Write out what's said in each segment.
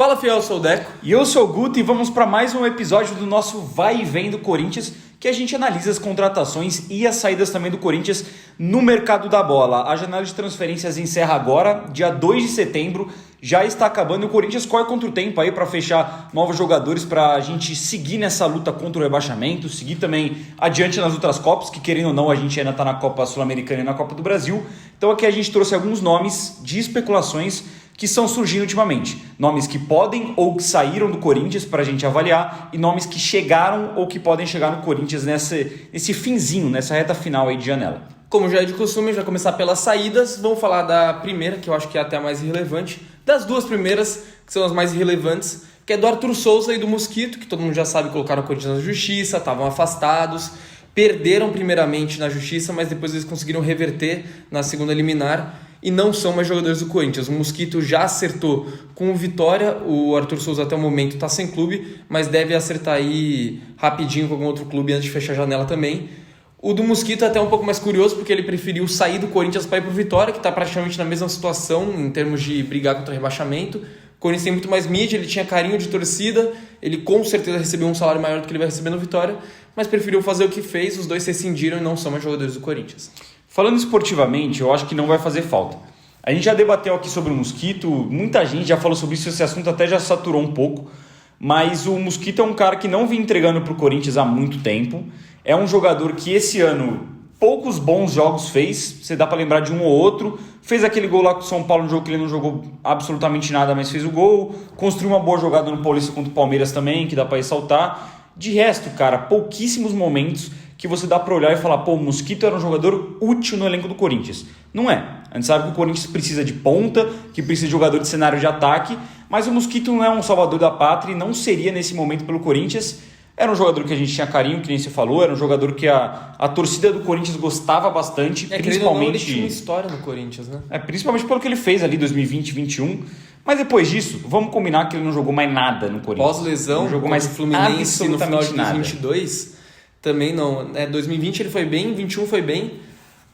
Fala, fiel, eu sou o Deco. E eu sou o Guto e vamos para mais um episódio do nosso Vai e Vem do Corinthians, que a gente analisa as contratações e as saídas também do Corinthians no mercado da bola. A janela de transferências encerra agora, dia 2 de setembro, já está acabando e o Corinthians corre contra o tempo aí para fechar novos jogadores para a gente seguir nessa luta contra o rebaixamento, seguir também adiante nas outras Copas, que querendo ou não a gente ainda está na Copa Sul-Americana e na Copa do Brasil. Então aqui a gente trouxe alguns nomes de especulações que estão surgindo ultimamente. Nomes que podem ou que saíram do Corinthians para a gente avaliar e nomes que chegaram ou que podem chegar no Corinthians nesse finzinho, nessa reta final aí de janela. Como já é de costume, a gente vai começar pelas saídas. Vamos falar da primeira, que eu acho que é até a mais relevante. Das duas primeiras, que são as mais relevantes, que é do Arthur Souza e do Mosquito, que todo mundo já sabe, colocaram o Corinthians na justiça, estavam afastados, perderam primeiramente na justiça, mas depois eles conseguiram reverter na segunda liminar e não são mais jogadores do Corinthians. O Mosquito já acertou com o Vitória, o Arthur Souza até o momento está sem clube, mas deve acertar aí rapidinho com algum outro clube antes de fechar a janela também. O do Mosquito é até um pouco mais curioso, porque ele preferiu sair do Corinthians para ir para o Vitória, que está praticamente na mesma situação em termos de brigar contra o rebaixamento. O Corinthians tem muito mais mídia, ele tinha carinho de torcida, ele com certeza recebeu um salário maior do que ele vai receber no Vitória, mas preferiu fazer o que fez, os dois se rescindiram e não são mais jogadores do Corinthians. Falando esportivamente, eu acho que não vai fazer falta. A gente já debateu aqui sobre o Mosquito, muita gente já falou sobre isso, esse assunto até já saturou um pouco, mas o Mosquito é um cara que não vem entregando para o Corinthians há muito tempo. É um jogador que esse ano poucos bons jogos fez, você dá para lembrar de um ou outro. Fez aquele gol lá com o São Paulo, um jogo que ele não jogou absolutamente nada, mas fez o gol. Construiu uma boa jogada no Paulista contra o Palmeiras também, que dá para ressaltar. De resto, cara, pouquíssimos momentos que você dá para olhar e falar, pô, o Mosquito era um jogador útil no elenco do Corinthians. Não é. A gente sabe que o Corinthians precisa de ponta, que precisa de jogador de cenário de ataque, mas o Mosquito não é um salvador da pátria e não seria nesse momento pelo Corinthians. Era um jogador que a gente tinha carinho, que nem você falou, era um jogador que a torcida do Corinthians gostava bastante, principalmente... Ele tinha uma história no Corinthians, né? Principalmente pelo que ele fez ali em 2020, 2021. Mas depois disso, vamos combinar que ele não jogou mais nada no Corinthians. Pós-lesão, não jogou mais o Fluminense no final de 2022, nada. Também não. 2020 ele foi bem, 2021 foi bem.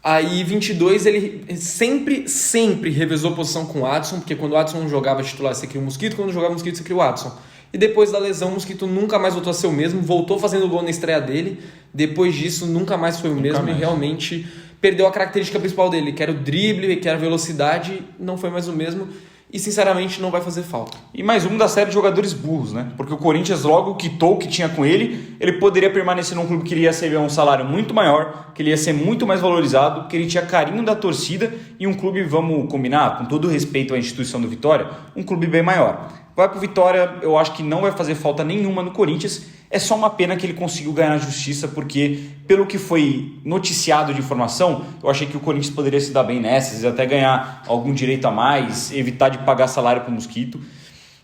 Aí 22 ele sempre revezou posição com o Adson, porque quando o Adson não jogava titular, você cria o Mosquito, quando jogava o Mosquito, você cria o Adson. E depois da lesão, o Mosquito nunca mais voltou a ser o mesmo, voltou fazendo gol na estreia dele, depois disso nunca mais foi o mesmo e realmente perdeu a característica principal dele, que era o drible, que era a velocidade, não foi mais o mesmo e sinceramente não vai fazer falta. E mais um da série de jogadores burros, né? Porque o Corinthians logo quitou o que tinha com ele poderia permanecer num clube que iria receber um salário muito maior, que ele ia ser muito mais valorizado, que ele tinha carinho da torcida e um clube, vamos combinar, com todo respeito à instituição do Vitória, um clube bem maior. Vai pro Vitória, eu acho que não vai fazer falta nenhuma no Corinthians. É só uma pena que ele conseguiu ganhar na justiça, porque pelo que foi noticiado de informação, eu achei que o Corinthians poderia se dar bem nessas, até ganhar algum direito a mais, evitar de pagar salário pro Mosquito.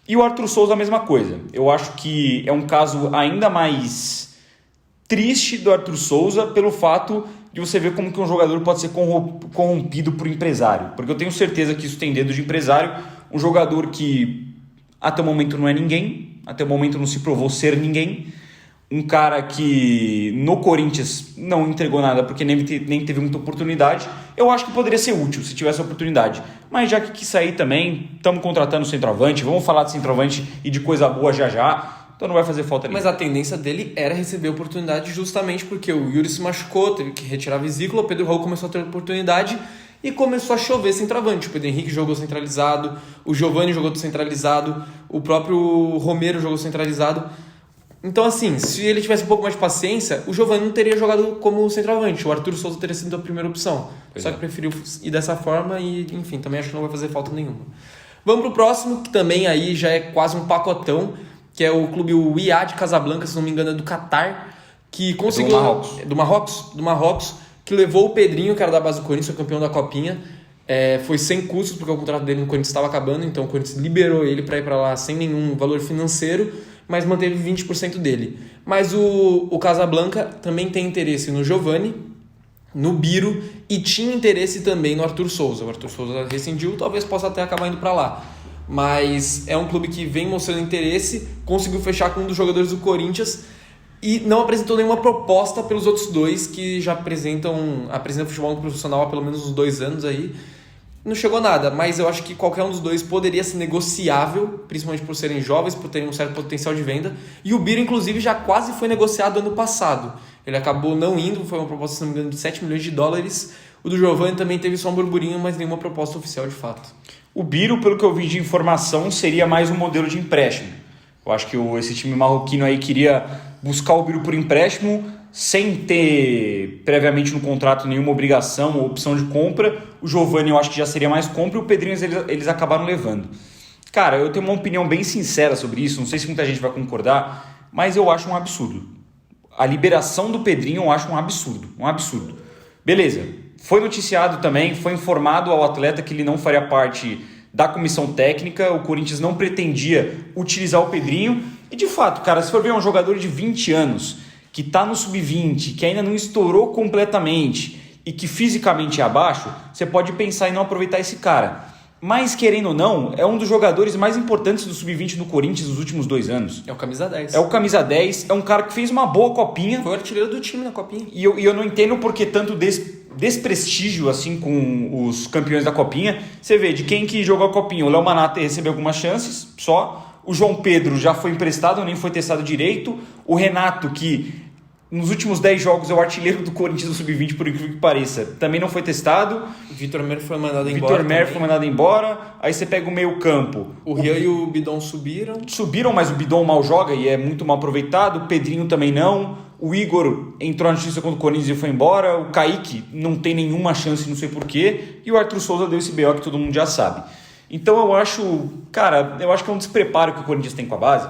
E o Arthur Souza a mesma coisa. Eu acho que é um caso ainda mais triste do Arthur Souza pelo fato de você ver como que um jogador pode ser corrompido por empresário. Porque eu tenho certeza que isso tem dedo de empresário. Um jogador que até o momento não é ninguém, até o momento não se provou ser ninguém. Um cara que no Corinthians não entregou nada porque nem teve muita oportunidade. Eu acho que poderia ser útil se tivesse oportunidade. Mas já que quis sair também, estamos contratando centroavante, vamos falar de centroavante e de coisa boa já. Então não vai fazer falta nenhuma. Mas a tendência dele era receber oportunidade justamente porque o Yuri se machucou, teve que retirar a vesícula, o Pedro Raul começou a ter oportunidade e começou a chover centroavante. O Pedro Henrique jogou centralizado, o Giovani jogou centralizado, o próprio Romero jogou centralizado. Então, assim, se ele tivesse um pouco mais de paciência, o Giovani não teria jogado como centroavante. O Arthur Souza teria sido a primeira opção. Só que preferiu ir dessa forma e, enfim, também acho que não vai fazer falta nenhuma. Vamos pro próximo, que também aí já é quase um pacotão, que é o clube Wydad Casablanca, se não me engano é do Catar, que conseguiu... Do Marrocos, que levou o Pedrinho, que era da base do Corinthians, foi campeão da Copinha. Foi sem custos, porque o contrato dele no Corinthians estava acabando, então o Corinthians liberou ele para ir para lá sem nenhum valor financeiro, mas manteve 20% dele. Mas o Casablanca também tem interesse no Giovani, no Biro, e tinha interesse também no Arthur Souza. O Arthur Souza rescindiu, talvez possa até acabar indo para lá. Mas é um clube que vem mostrando interesse, conseguiu fechar com um dos jogadores do Corinthians e não apresentou nenhuma proposta pelos outros dois que já apresentam futebol profissional há pelo menos uns 2 anos aí. Não chegou nada, mas eu acho que qualquer um dos dois poderia ser negociável, principalmente por serem jovens, por terem um certo potencial de venda. E o Biro, inclusive, já quase foi negociado ano passado. Ele acabou não indo, foi uma proposta, se não me engano, de 7 milhões de dólares. O do Giovani também teve só um burburinho, mas nenhuma proposta oficial de fato. O Biro, pelo que eu vi de informação, seria mais um modelo de empréstimo. Eu acho que esse time marroquino aí queria buscar o Biro por empréstimo, sem ter previamente no contrato nenhuma obrigação ou opção de compra. O Giovani eu acho que já seria mais compra e o Pedrinho eles acabaram levando. Cara, eu tenho uma opinião bem sincera sobre isso, não sei se muita gente vai concordar, mas eu acho um absurdo. A liberação do Pedrinho eu acho um absurdo. Beleza, foi noticiado também, foi informado ao atleta que ele não faria parte da comissão técnica, o Corinthians não pretendia utilizar o Pedrinho. E de fato, cara, se for ver um jogador de 20 anos que está no sub-20, que ainda não estourou completamente e que fisicamente é abaixo, você pode pensar em não aproveitar esse cara. Mas, querendo ou não, é um dos jogadores mais importantes do sub-20 do Corinthians nos últimos 2 anos. É o camisa 10. É o camisa 10, é um cara que fez uma boa copinha. Foi o artilheiro do time na copinha. E eu não entendo por que tanto desprestígio assim com os campeões da copinha. Você vê, de quem que jogou a copinha, o Léo Manata recebeu algumas chances só. O João Pedro já foi emprestado, nem foi testado direito. O Renato, que nos últimos 10 jogos é o artilheiro do Corinthians do Sub-20, por incrível que pareça, também não foi testado. Vitor Mer foi mandado embora. Aí você pega o meio campo. O Rian e o Bidon subiram. Subiram, mas o Bidon mal joga e é muito mal aproveitado. O Pedrinho também não. O Igor entrou na justiça contra o Corinthians e foi embora. O Kaique não tem nenhuma chance, não sei porquê. E o Arthur Souza deu esse BO que todo mundo já sabe. Então eu acho que é um despreparo que o Corinthians tem com a base,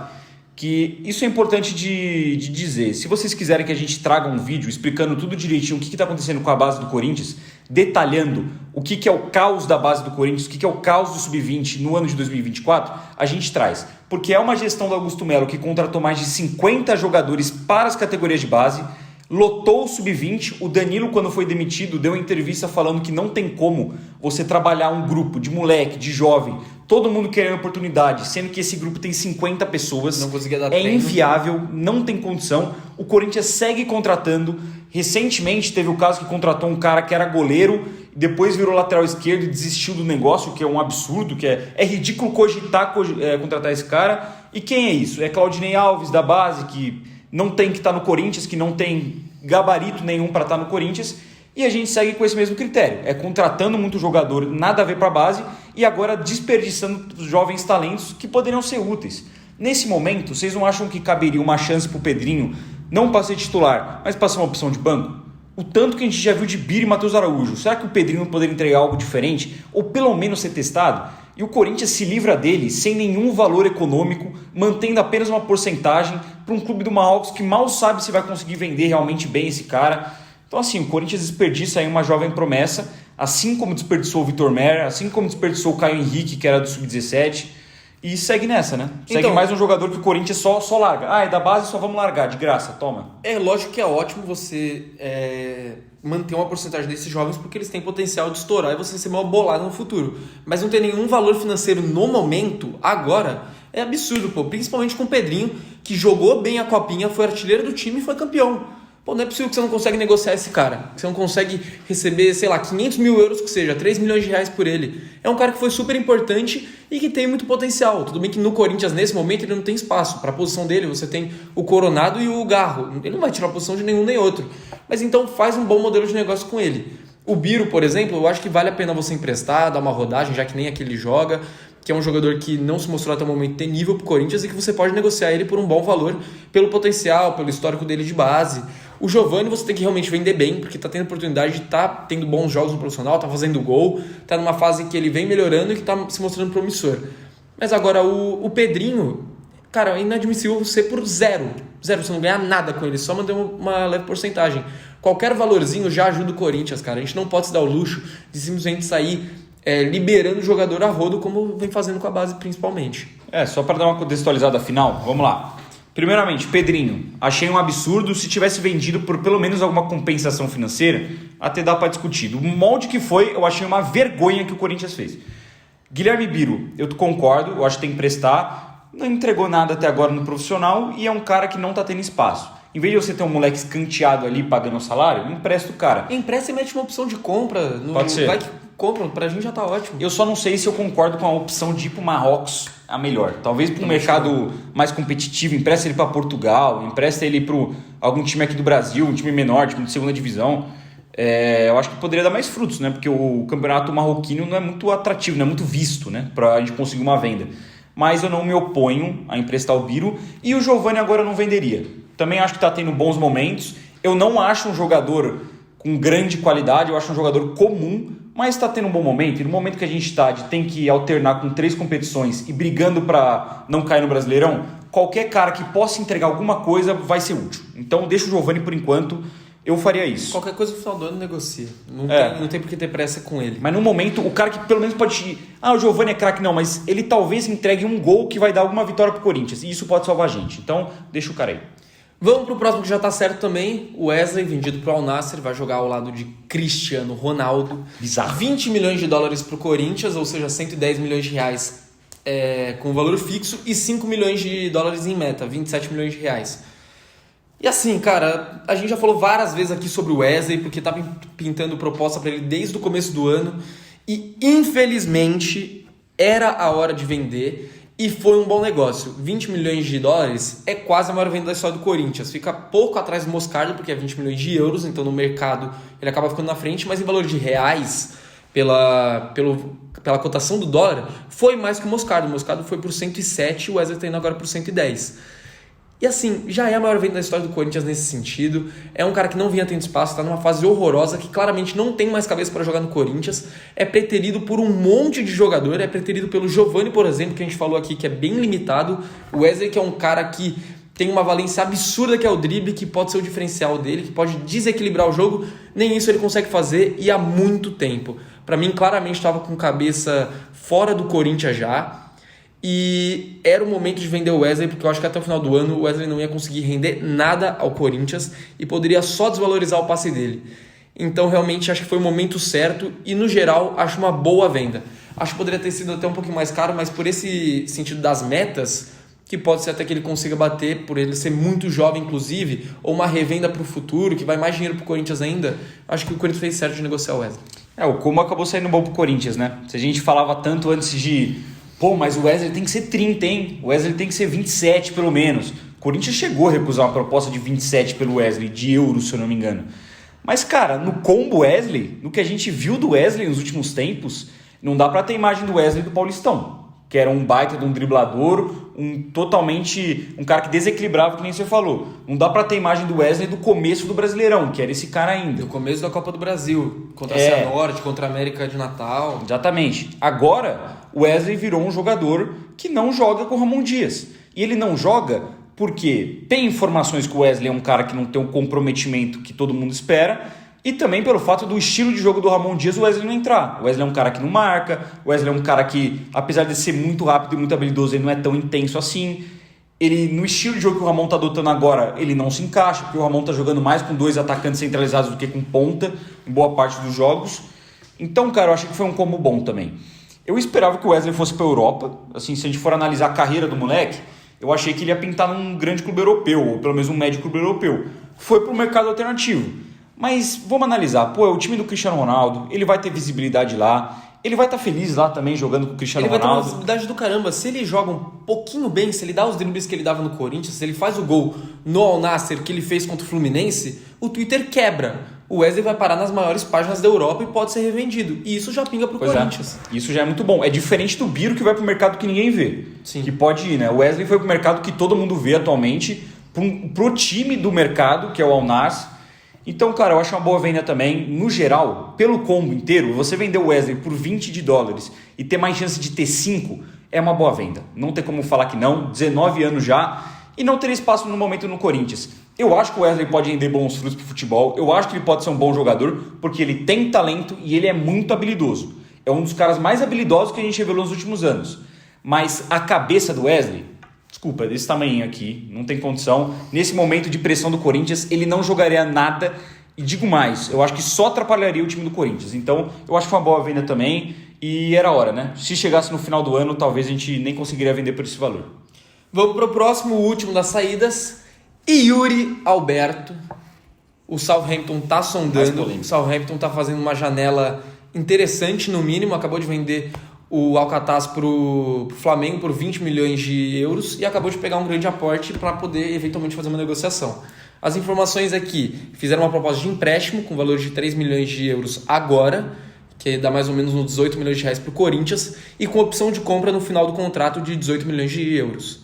que isso é importante de dizer. Se vocês quiserem que a gente traga um vídeo explicando tudo direitinho o que está acontecendo com a base do Corinthians, detalhando o que é o caos da base do Corinthians, o que é o caos do Sub-20 no ano de 2024, a gente traz. Porque é uma gestão do Augusto Melo que contratou mais de 50 jogadores para as categorias de base, lotou o Sub-20, o Danilo, quando foi demitido, deu uma entrevista falando que não tem como você trabalhar um grupo de moleque, de jovem, todo mundo querendo oportunidade, sendo que esse grupo tem 50 pessoas, não conseguia dar é treino. Inviável, não tem condição. O Corinthians segue contratando. Recentemente teve o caso que contratou um cara que era goleiro, depois virou lateral esquerdo e desistiu do negócio, que é um absurdo, que é ridículo cogitar contratar esse cara. E quem é isso? É Claudinei Alves, da base, que não tem que estar no Corinthians, que não tem gabarito nenhum para estar no Corinthians, e a gente segue com esse mesmo critério, contratando muito jogador, nada a ver para a base, e agora desperdiçando os jovens talentos que poderiam ser úteis. Nesse momento, vocês não acham que caberia uma chance para o Pedrinho, não para ser titular, mas para ser uma opção de banco? O tanto que a gente já viu de Bira e Matheus Araújo, será que o Pedrinho poderia entregar algo diferente, ou pelo menos ser testado? E o Corinthians se livra dele sem nenhum valor econômico, mantendo apenas uma porcentagem para um clube do Marrocos que mal sabe se vai conseguir vender realmente bem esse cara. Então assim, o Corinthians desperdiça aí uma jovem promessa, assim como desperdiçou o Vitor Mer, assim como desperdiçou o Caio Henrique, que era do Sub-17, e segue nessa, né? Segue então, mais um jogador que o Corinthians só larga. É da base, só vamos largar, de graça, toma. É lógico que é ótimo você manter uma porcentagem desses jovens porque eles têm potencial de estourar e você ser uma bolada no futuro. Mas não ter nenhum valor financeiro no momento, agora, é absurdo, pô. Principalmente com o Pedrinho, que jogou bem a copinha, foi artilheiro do time e foi campeão. Pô, não é possível que você não consegue negociar esse cara, que você não consegue receber, 500 mil euros, que seja, 3 milhões de reais por ele. É um cara que foi super importante e que tem muito potencial. Tudo bem que no Corinthians, nesse momento, ele não tem espaço. Para a posição dele, você tem o Coronado e o Garro. Ele não vai tirar a posição de nenhum nem outro. Mas então faz um bom modelo de negócio com ele. O Biro, por exemplo, eu acho que vale a pena você emprestar, dar uma rodagem, já que nem aquele joga, que é um jogador que não se mostrou até o momento ter nível para o Corinthians e que você pode negociar ele por um bom valor, pelo potencial, pelo histórico dele de base. O Giovani você tem que realmente vender bem, porque está tendo oportunidade de estar tendo bons jogos no profissional, está fazendo gol, está numa fase que ele vem melhorando e que está se mostrando promissor. Mas agora o Pedrinho, cara, é inadmissível você por zero, você não ganhar nada com ele, só manter uma leve porcentagem. Qualquer valorzinho já ajuda o Corinthians, cara. A gente não pode se dar o luxo de simplesmente sair liberando o jogador a rodo, como vem fazendo com a base principalmente. Só para dar uma contextualizada final, vamos lá. Primeiramente, Pedrinho, achei um absurdo. Se tivesse vendido por pelo menos alguma compensação financeira, até dá para discutir. Do molde que foi, eu achei uma vergonha que o Corinthians fez. Guilherme Biro, eu concordo, eu acho que tem que prestar. Não entregou nada até agora no profissional e é um cara que não está tendo espaço. Em vez de você ter um moleque escanteado ali pagando o salário, empresta o cara. Empresta e mete uma opção de compra. Pode ser. Vai que compra, pra gente já tá ótimo. Eu só não sei se eu concordo com a opção de ir pro Marrocos a melhor. Talvez para um mercado mais competitivo, empresta ele para Portugal, empresta ele para algum time aqui do Brasil, um time menor, time de segunda divisão. Eu acho que poderia dar mais frutos, né? Porque o campeonato marroquino não é muito atrativo, não é muito visto, né? Para a gente conseguir uma venda. Mas eu não me oponho a emprestar o Biro. E o Giovani agora eu não venderia. Também acho que está tendo bons momentos. Eu não acho um jogador com grande qualidade, eu acho um jogador comum, mas está tendo um bom momento. E no momento que a gente está de tem que alternar com 3 competições e brigando para não cair no Brasileirão, qualquer cara que possa entregar alguma coisa vai ser útil. Então deixa o Giovani por enquanto. Eu faria isso. Qualquer coisa no final do ano negocia. Não tem por que ter pressa com ele. Mas no momento, o cara que pelo menos pode... o Giovani é craque, não, mas ele talvez entregue um gol que vai dar alguma vitória pro Corinthians. E isso pode salvar a gente. Então, deixa o cara aí. Vamos pro próximo que já tá certo também. O Wesley, vendido pro Al Nassr, vai jogar ao lado de Cristiano Ronaldo. Bizarro. 20 milhões de dólares pro Corinthians, ou seja, 110 milhões de reais com valor fixo e 5 milhões de dólares em meta, 27 milhões de reais. E assim, cara, a gente já falou várias vezes aqui sobre o Wesley, porque tá pintando proposta para ele desde o começo do ano. E, infelizmente, era a hora de vender e foi um bom negócio. 20 milhões de dólares é quase a maior venda da história do Corinthians. Fica pouco atrás do Moscardo, porque é 20 milhões de euros, então no mercado ele acaba ficando na frente, mas em valor de reais, pela cotação do dólar, foi mais que o Moscardo. O Moscardo foi por 107 e o Wesley tá indo agora por 110. E assim, já é a maior venda da história do Corinthians nesse sentido. É um cara que não vinha tendo espaço, está numa fase horrorosa, que claramente não tem mais cabeça para jogar no Corinthians. É preterido por um monte de jogador, é preterido pelo Giovani, por exemplo, que a gente falou aqui, que é bem limitado. O Wesley, que é um cara que tem uma valência absurda, que é o drible, que pode ser o diferencial dele, que pode desequilibrar o jogo. Nem isso ele consegue fazer e há muito tempo. Para mim, claramente estava com cabeça fora do Corinthians já. E era o momento de vender o Wesley, porque eu acho que até o final do ano o Wesley não ia conseguir render nada ao Corinthians e poderia só desvalorizar o passe dele. Então realmente acho que foi o momento certo e no geral acho uma boa venda. Acho que poderia ter sido até um pouquinho mais caro, mas por esse sentido das metas, que pode ser até que ele consiga bater, por ele ser muito jovem inclusive, ou uma revenda para o futuro, que vai mais dinheiro para o Corinthians ainda, acho que o Corinthians fez certo de negociar o Wesley. O Como acabou saindo bom pro Corinthians, né? Se a gente falava tanto antes de... mas o Wesley tem que ser 30, hein? O Wesley tem que ser 27 pelo menos. O Corinthians chegou a recusar uma proposta de 27 pelo Wesley, de euros, se eu não me engano. Mas, cara, no combo Wesley, no que a gente viu do Wesley nos últimos tempos, não dá pra ter a imagem do Wesley do Paulistão, que era um baita de um driblador, um cara que desequilibrava, que nem você falou. Não dá pra ter a imagem do Wesley do começo do Brasileirão, que era esse cara ainda. Do começo da Copa do Brasil, contra a Cianorte, contra a América de Natal. Exatamente. Agora, o Wesley virou um jogador que não joga com o Ramon Dias. E ele não joga porque tem informações que o Wesley é um cara que não tem o comprometimento que todo mundo espera, e também pelo fato do estilo de jogo do Ramon Dias o Wesley não entrar. O Wesley é um cara que não marca, o Wesley é um cara que, apesar de ser muito rápido e muito habilidoso, ele não é tão intenso assim. Ele, no estilo de jogo que o Ramon está adotando agora, ele não se encaixa, porque o Ramon está jogando mais com 2 atacantes centralizados do que com ponta, em boa parte dos jogos. Então, cara, eu acho que foi um combo bom também. Eu esperava que o Wesley fosse para a Europa. Assim, se a gente for analisar a carreira do moleque, eu achei que ele ia pintar num grande clube europeu, ou pelo menos um médio clube europeu. Foi para o mercado alternativo. Mas vamos analisar, é o time do Cristiano Ronaldo, ele vai ter visibilidade lá, ele vai estar feliz lá também jogando com o Cristiano Ronaldo. Ele vai ter uma visibilidade do caramba. Se ele joga um pouquinho bem, se ele dá os dribles que ele dava no Corinthians, se ele faz o gol no Al Nassr que ele fez contra o Fluminense, o Twitter quebra. O Wesley vai parar nas maiores páginas da Europa e pode ser revendido. E isso já pinga pro Corinthians. Isso já é muito bom. É diferente do Biro, que vai pro mercado que ninguém vê. Sim. Que pode ir, né? O Wesley foi pro mercado que todo mundo vê atualmente, pro time do mercado, que é o Al Nassr. Então, cara, eu acho uma boa venda também. No geral, pelo combo inteiro, você vender o Wesley por 20 de dólares e ter mais chance de ter 5, é uma boa venda. Não tem como falar que não. 19 anos já e não ter espaço no momento no Corinthians. Eu acho que o Wesley pode render bons frutos pro futebol. Eu acho que ele pode ser um bom jogador, porque ele tem talento e ele é muito habilidoso. É um dos caras mais habilidosos que a gente revelou nos últimos anos. Mas a cabeça do Wesley, desculpa, desse tamanho aqui, não tem condição. Nesse momento de pressão do Corinthians, ele não jogaria nada. E digo mais, eu acho que só atrapalharia o time do Corinthians. Então, eu acho que foi uma boa venda também. E era hora, né? Se chegasse no final do ano, talvez a gente nem conseguiria vender por esse valor. Vamos para o próximo, o último das saídas. E Yuri Alberto, o Southampton tá Mais sondando, polêmico. o Southampton tá fazendo uma janela interessante no mínimo, acabou de vender o Alcatraz pro Flamengo por 20 milhões de euros e acabou de pegar um grande aporte para poder eventualmente fazer uma negociação. As informações aqui, fizeram uma proposta de empréstimo com valor de 3 milhões de euros agora, que dá mais ou menos uns 18 milhões de reais para o Corinthians, e com opção de compra no final do contrato de 18 milhões de euros.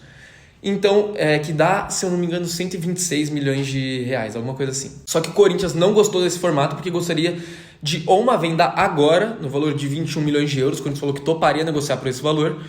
Então, que dá, se eu não me engano, 126 milhões de reais, alguma coisa assim. Só que o Corinthians não gostou desse formato porque gostaria de ou uma venda agora, no valor de 21 milhões de euros, o Corinthians falou que toparia negociar por esse valor,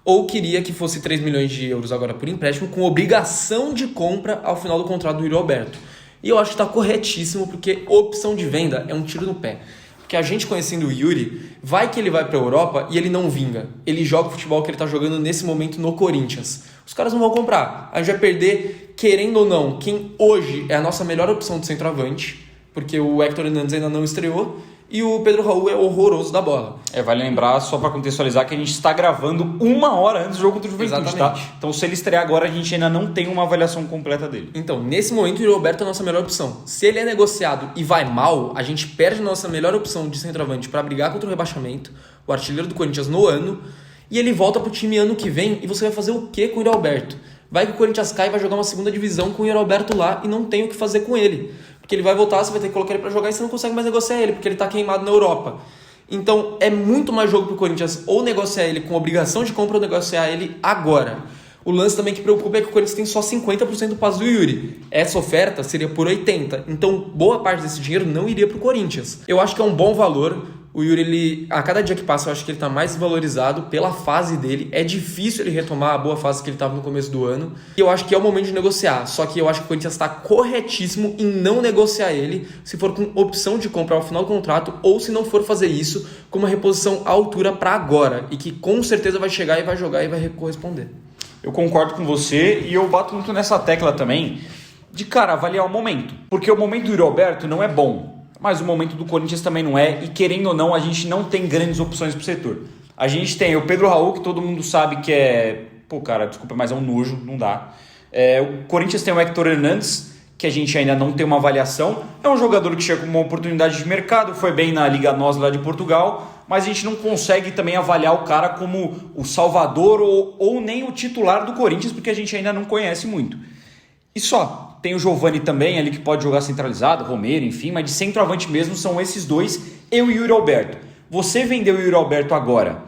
ou queria que fosse 3 milhões de euros agora por empréstimo, com obrigação de compra ao final do contrato do Yuri Alberto. E eu acho que está corretíssimo, porque opção de venda é um tiro no pé. Porque a gente conhecendo o Yuri, vai que ele vai para a Europa e ele não vinga. Ele joga o futebol que ele está jogando nesse momento no Corinthians. Os caras não vão comprar. A gente vai perder, querendo ou não, quem hoje é a nossa melhor opção de centroavante, porque o Héctor Hernandes ainda não estreou, e o Pedro Raul é horroroso da bola. Vale lembrar, só para contextualizar, que a gente está gravando 1 hora antes do jogo contra o Juventude, Exatamente. tá? Então, se ele estrear agora, a gente ainda não tem uma avaliação completa dele. Então, nesse momento, o Yuri Alberto é a nossa melhor opção. Se ele é negociado e vai mal, a gente perde a nossa melhor opção de centroavante para brigar contra o rebaixamento, o artilheiro do Corinthians no ano, e ele volta pro time ano que vem, e você vai fazer o quê com o Yuri Alberto? Vai que o Corinthians cai e vai jogar uma segunda divisão com o Yuri Alberto lá e não tem o que fazer com ele. Porque ele vai voltar, você vai ter que colocar ele para jogar e você não consegue mais negociar ele, porque ele tá queimado na Europa. Então, é muito mais jogo pro Corinthians ou negociar ele com obrigação de compra ou negociar ele agora. O lance também que preocupa é que o Corinthians tem só 50% do passe do Yuri. Essa oferta seria por 80%. Então, boa parte desse dinheiro não iria pro Corinthians. Eu acho que é um bom valor. O Yuri, a cada dia que passa, eu acho que ele está mais valorizado pela fase dele. É difícil ele retomar a boa fase que ele estava no começo do ano. E eu acho que é o momento de negociar. Só que eu acho que o Corinthians está corretíssimo em não negociar ele se for com opção de comprar ao final do contrato ou se não for fazer isso com uma reposição à altura para agora. E que com certeza vai chegar e vai jogar e vai corresponder. Eu concordo com você e eu bato muito nessa tecla também de, cara, avaliar o momento. Porque o momento do Yuri Alberto não é bom. Mas o momento do Corinthians também não é, e querendo ou não, a gente não tem grandes opções pro setor. A gente tem o Pedro Raul, que todo mundo sabe que é... Pô, cara, desculpa, mas é um nojo, não dá. O Corinthians tem o Héctor Hernandes, que a gente ainda não tem uma avaliação. É um jogador que chega com uma oportunidade de mercado, foi bem na Liga NOS lá de Portugal, mas a gente não consegue também avaliar o cara como o salvador ou nem o titular do Corinthians, porque a gente ainda não conhece muito. E só... Tem o Giovani também ali que pode jogar centralizado, Romero, enfim, mas de centroavante mesmo são esses dois e o Yuri Alberto. Você vendeu o Yuri Alberto agora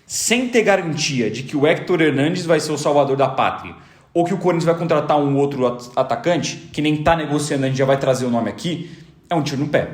sem ter garantia de que o Héctor Hernandes vai ser o salvador da pátria ou que o Corinthians vai contratar um outro atacante, que nem está negociando, a gente já vai trazer o nome aqui, é um tiro no pé.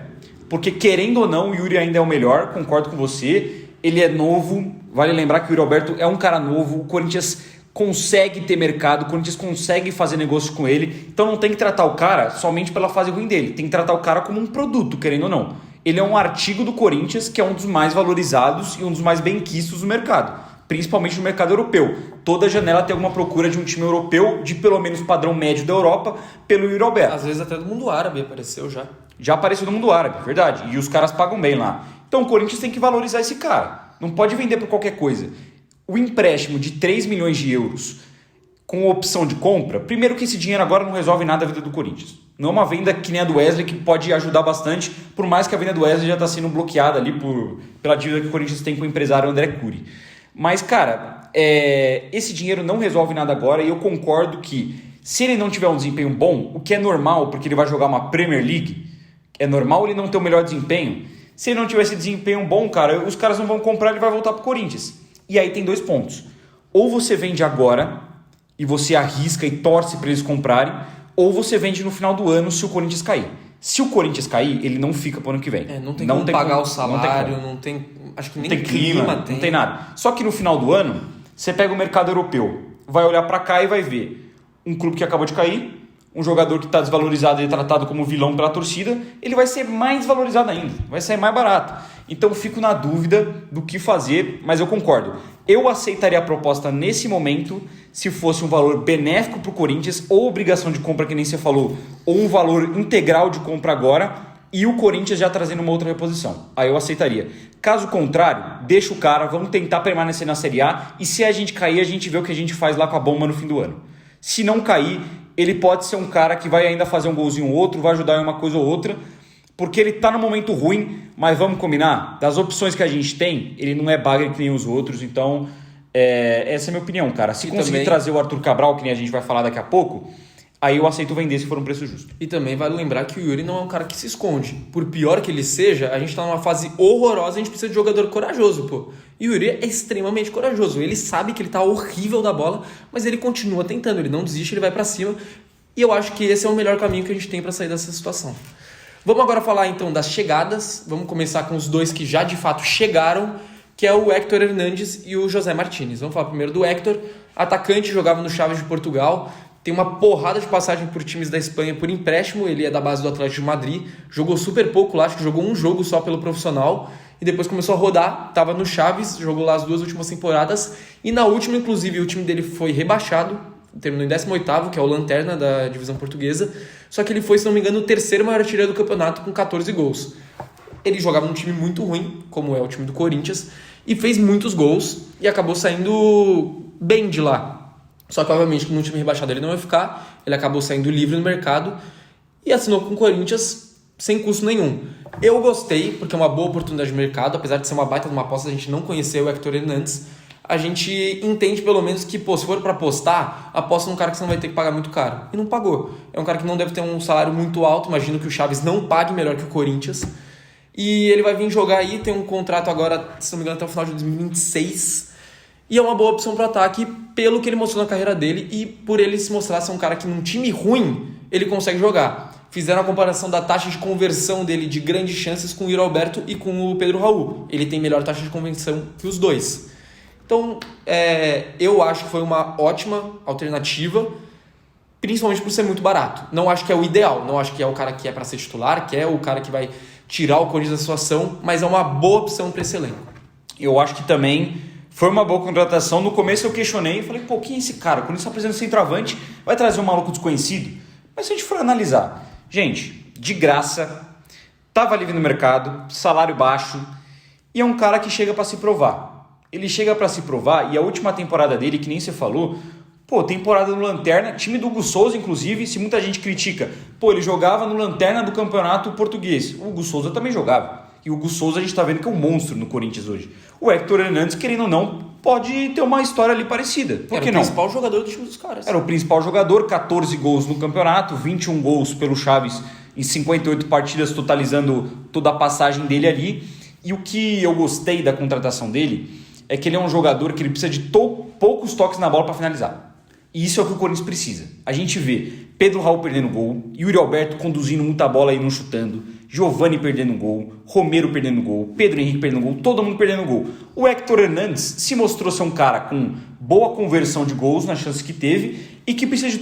Porque querendo ou não, o Yuri ainda é o melhor, concordo com você, ele é novo, vale lembrar que o Yuri Alberto é um cara novo, o Corinthians consegue ter mercado, o Corinthians consegue fazer negócio com ele, então não tem que tratar o cara somente pela fase ruim dele, tem que tratar o cara como um produto, querendo ou não. Ele é um artigo do Corinthians que é um dos mais valorizados e um dos mais bem-quistos do mercado, principalmente no mercado europeu. Toda janela tem alguma procura de um time europeu, de pelo menos padrão médio da Europa, pelo Yuri Alberto. Às vezes até do mundo árabe apareceu já. Já apareceu no mundo árabe, verdade, e os caras pagam bem lá. Então o Corinthians tem que valorizar esse cara, não pode vender por qualquer coisa. O empréstimo de 3 milhões de euros com opção de compra, primeiro que esse dinheiro agora não resolve nada a vida do Corinthians. Não é uma venda que nem a do Wesley, que pode ajudar bastante, por mais que a venda do Wesley já está sendo bloqueada ali pela dívida que o Corinthians tem com o empresário André Cury. Mas, cara, esse dinheiro não resolve nada agora e eu concordo que se ele não tiver um desempenho bom, o que é normal, porque ele vai jogar uma Premier League, é normal ele não ter o melhor desempenho. Se ele não tiver esse desempenho bom, cara, os caras não vão comprar, ele vai voltar pro Corinthians. E aí tem 2 pontos. Ou você vende agora e você arrisca e torce para eles comprarem, ou você vende no final do ano se o Corinthians cair. Se o Corinthians cair, ele não fica pro ano que vem. Não tem como pagar o salário, não tem acho que nem tem clima, não tem nada. Só que no final do ano, você pega o mercado europeu, vai olhar para cá e vai ver um clube que acabou de cair, um jogador que está desvalorizado e tratado como vilão pela torcida, ele vai ser mais valorizado ainda, vai sair mais barato. Então fico na dúvida do que fazer, mas eu concordo. Eu aceitaria a proposta nesse momento se fosse um valor benéfico para o Corinthians, ou obrigação de compra, que nem você falou, ou um valor integral de compra agora, e o Corinthians já trazendo uma outra reposição. Aí eu aceitaria. Caso contrário, deixa o cara, vamos tentar permanecer na Série A, e se a gente cair, a gente vê o que a gente faz lá com a bomba no fim do ano. Se não cair, ele pode ser um cara que vai ainda fazer um golzinho ou outro, vai ajudar em uma coisa ou outra, porque ele tá no momento ruim, mas vamos combinar, das opções que a gente tem, ele não é bagre que nem os outros, então essa é a minha opinião, cara. Se conseguir também trazer o Arthur Cabral, que nem a gente vai falar daqui a pouco, aí eu aceito vender se for um preço justo. E também vale lembrar que o Yuri não é um cara que se esconde. Por pior que ele seja, a gente tá numa fase horrorosa, a gente precisa de jogador corajoso, pô. E o Yuri é extremamente corajoso. Ele sabe que ele tá horrível da bola, mas ele continua tentando, ele não desiste, ele vai pra cima. E eu acho que esse é o melhor caminho que a gente tem pra sair dessa situação. Vamos agora falar então das chegadas. Vamos começar com os dois que já de fato chegaram, que é o Héctor Hernandes e o José Martínez. Vamos falar primeiro do Héctor, atacante, jogava no Chaves de Portugal, tem uma porrada de passagem por times da Espanha por empréstimo, ele é da base do Atlético de Madrid, jogou super pouco lá, acho que jogou um jogo só pelo profissional, e depois começou a rodar, estava no Chaves, jogou lá as 2 últimas temporadas, e na última, inclusive, o time dele foi rebaixado, terminou em 18º, que é o Lanterna da divisão portuguesa, só que ele foi, se não me engano, o terceiro maior artilheiro do campeonato com 14 gols. Ele jogava num time muito ruim, como é o time do Corinthians, e fez muitos gols e acabou saindo bem de lá. Só que, obviamente, no time rebaixado ele não ia ficar, ele acabou saindo livre no mercado e assinou com o Corinthians sem custo nenhum. Eu gostei, porque é uma boa oportunidade de mercado, apesar de ser uma baita de uma aposta, a gente não conhecer o Héctor Hernandes, a gente entende pelo menos que, pô, se for para apostar, aposta num cara que você não vai ter que pagar muito caro. E não pagou. É um cara que não deve ter um salário muito alto, imagino que o Chaves não pague melhor que o Corinthians. E ele vai vir jogar aí, tem um contrato agora, se não me engano, até o final de 2026. E é uma boa opção para ataque pelo que ele mostrou na carreira dele e por ele se mostrar ser um cara que num time ruim ele consegue jogar. Fizeram a comparação da taxa de conversão dele de grandes chances com o Yuri Alberto e com o Pedro Raul. Ele tem melhor taxa de conversão que os dois. Então, eu acho que foi uma ótima alternativa, principalmente por ser muito barato. Não acho que é o ideal, não acho que é o cara que é para ser titular, que é o cara que vai tirar o Corinthians da situação, mas é uma boa opção para esse elenco. Eu acho que também foi uma boa contratação. No começo eu questionei e falei, pô, quem é esse cara? Quando ele está apresentando centroavante, vai trazer um maluco desconhecido? Mas se a gente for analisar, gente, de graça, estava livre no mercado, salário baixo, e é um cara que chega para se provar. Ele chega para se provar, e a última temporada dele, que nem você falou, pô, temporada no Lanterna, time do Hugo Souza, inclusive, se muita gente critica, pô, ele jogava no Lanterna do Campeonato Português. O Hugo Souza também jogava. E o Hugo Souza a gente tá vendo que é um monstro no Corinthians hoje. O Héctor Hernandes, querendo ou não, pode ter uma história ali parecida. Por que não? Era o principal jogador do time dos caras. Era o principal jogador, 14 gols no campeonato, 21 gols pelo Chaves em 58 partidas, totalizando toda a passagem dele ali. E o que eu gostei da contratação dele é que ele é um jogador que ele precisa de poucos toques na bola para finalizar. E isso é o que o Corinthians precisa. A gente vê Pedro Raul perdendo gol, Yuri Alberto conduzindo muita bola e não chutando, Giovani perdendo gol, Romero perdendo gol, Pedro Henrique perdendo gol, todo mundo perdendo gol. O Héctor Hernandes se mostrou ser um cara com boa conversão de gols nas chances que teve e que precisa